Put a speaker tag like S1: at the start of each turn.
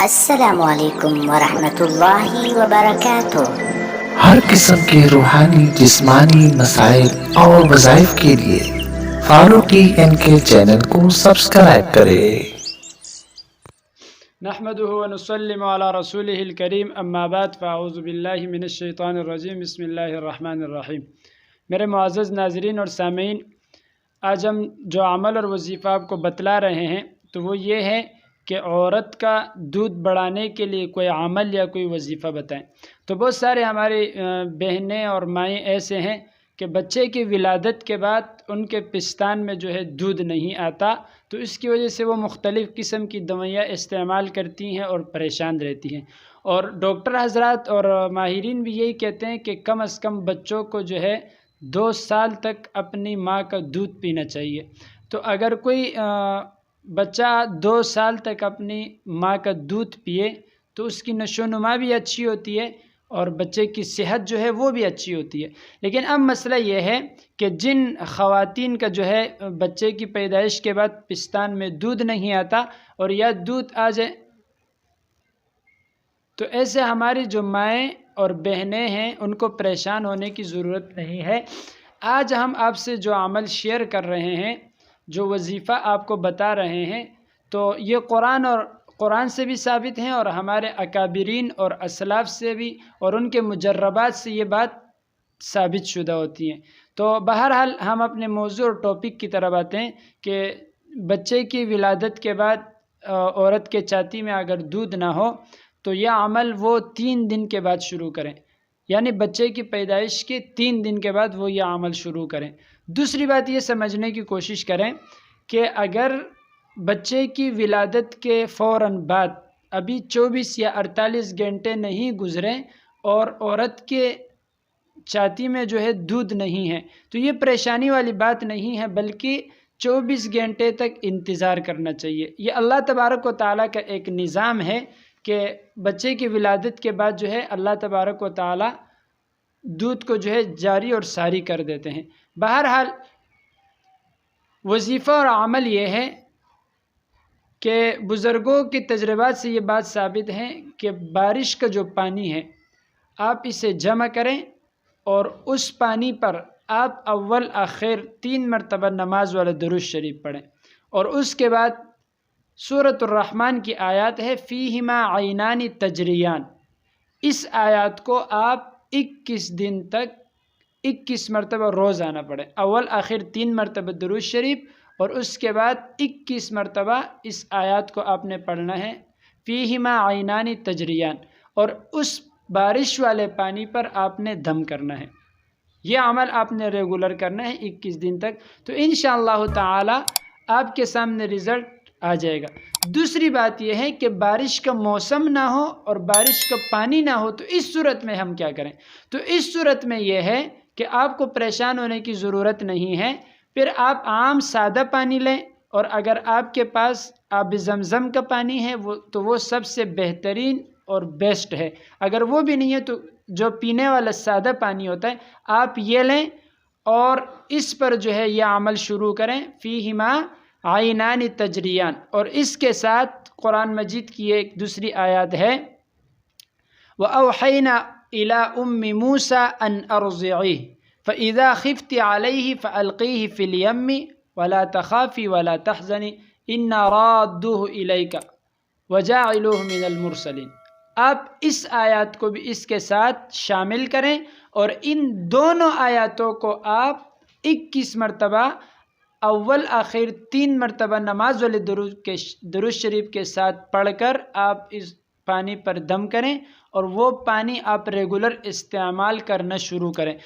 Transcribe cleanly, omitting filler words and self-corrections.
S1: السلام علیکم ورحمۃ اللہ وبرکاتہ۔
S2: ہر قسم کے روحانی جسمانی مسائل اور وظائف کے لیے فاروقی این کے چینل کو سبسکرائب کرے۔
S3: نحمده ونسلم على رسوله الکریم، اما بعد فاعوذ باللہ من الشیطان الرجیم، بسم اللہ الرحمن الرحیم۔ میرے معزز ناظرین اور سامعین، آج ہم جو عمل اور وظیفہ آپ کو بتلا رہے ہیں تو وہ یہ ہے کہ عورت کا دودھ بڑھانے کے لیے کوئی عمل یا کوئی وظیفہ بتائیں۔ تو بہت سارے ہماری بہنیں اور مائیں ایسے ہیں کہ بچے کی ولادت کے بعد ان کے پستان میں جو ہے دودھ نہیں آتا، تو اس کی وجہ سے وہ مختلف قسم کی دوائیاں استعمال کرتی ہیں اور پریشان رہتی ہیں۔ اور ڈاکٹر حضرات اور ماہرین بھی یہی کہتے ہیں کہ کم از کم بچوں کو جو ہے 2 سال تک اپنی ماں کا دودھ پینا چاہیے۔ تو اگر کوئی بچہ 2 سال تک اپنی ماں کا دودھ پیے تو اس کی نشو و نما بھی اچھی ہوتی ہے اور بچے کی صحت جو ہے وہ بھی اچھی ہوتی ہے۔ لیکن اب مسئلہ یہ ہے کہ جن خواتین کا جو ہے بچے کی پیدائش کے بعد پستان میں دودھ نہیں آتا اور یا دودھ آ جائے، تو ایسے ہماری جو مائیں اور بہنیں ہیں ان کو پریشان ہونے کی ضرورت نہیں ہے۔ آج ہم آپ سے جو عمل شیئر کر رہے ہیں، جو وظیفہ آپ کو بتا رہے ہیں، تو یہ قرآن سے بھی ثابت ہیں اور ہمارے اکابرین اور اسلاف سے بھی اور ان کے مجربات سے یہ بات ثابت شدہ ہوتی ہیں۔ تو بہرحال ہم اپنے موضوع اور ٹاپک کی طرف آتے ہیں کہ بچے کی ولادت کے بعد عورت کے چھاتی میں اگر دودھ نہ ہو تو یہ عمل وہ 3 دن کے بعد شروع کریں، یعنی بچے کی پیدائش کے 3 دن کے بعد وہ یہ عمل شروع کریں۔ دوسری بات یہ سمجھنے کی کوشش کریں کہ اگر بچے کی ولادت کے فوراً بعد ابھی 24 یا 48 گھنٹے نہیں گزرے اور عورت کے چھاتی میں جو ہے دودھ نہیں ہے تو یہ پریشانی والی بات نہیں ہے، بلکہ 24 گھنٹے تک انتظار کرنا چاہیے۔ یہ اللہ تبارک و تعالیٰ کا ایک نظام ہے کہ بچے کی ولادت کے بعد جو ہے اللہ تبارک و تعالیٰ دودھ کو جو ہے جاری اور ساری کر دیتے ہیں۔ بہرحال وظیفہ اور عمل یہ ہے کہ بزرگوں کے تجربات سے یہ بات ثابت ہے کہ بارش کا جو پانی ہے آپ اسے جمع کریں اور اس پانی پر آپ اول آخر 3 مرتبہ نماز والا درود شریف پڑھیں، اور اس کے بعد سورۃ الرحمن کی آیات ہے فیہما عینان تجریان، اس آیات کو آپ 21 دن تک 21 مرتبہ روزانہ پڑھیں۔ اول آخر 3 مرتبہ درود شریف اور اس کے بعد 21 مرتبہ اس آیات کو آپ نے پڑھنا ہے، فیہما عینان تجریان، اور اس بارش والے پانی پر آپ نے دم کرنا ہے۔ یہ عمل آپ نے ریگولر کرنا ہے 21 دن تک، تو انشاءاللہ تعالی آپ کے سامنے رزلٹ آ جائے گا۔ دوسری بات یہ ہے کہ بارش کا موسم نہ ہو اور بارش کا پانی نہ ہو، تو اس صورت میں ہم کیا کریں؟ تو اس صورت میں یہ ہے کہ آپ کو پریشان ہونے کی ضرورت نہیں ہے، پھر آپ عام سادہ پانی لیں، اور اگر آپ کے پاس آب زمزم کا پانی ہے تو وہ سب سے بہترین اور بیسٹ ہے۔ اگر وہ بھی نہیں ہے تو جو پینے والا سادہ پانی ہوتا ہے آپ یہ لیں اور اس پر جو ہے یہ عمل شروع کریں، فیہما عینان تجریان۔ اور اس کے ساتھ قرآن مجید کی ایک دوسری آیات ہے وَأَوْحَيْنَا إِلَىٰ أُمِّ مُوسَىٰ أَنْ أَرْضِعِيهِ فَإِذَا خِفْتِ عَلَيْهِ فَأَلْقِيهِ فِي الْيَمِّ وَلَا تَخَافِي وَلَا تَحْزَنِي إِنَّا رَادُّوهُ إِلَيْكَ وَجَاعِلُوهُ مِنَ الْمُرْسَلِينَ۔ آپ اس آیات کو بھی اس کے ساتھ شامل کریں اور ان دونوں آیاتوں کو آپ 21 مرتبہ اول آخر 3 مرتبہ نماز والے درود شریف کے ساتھ پڑھ کر آپ اس پانی پر دم کریں اور وہ پانی آپ ریگولر استعمال کرنا شروع کریں۔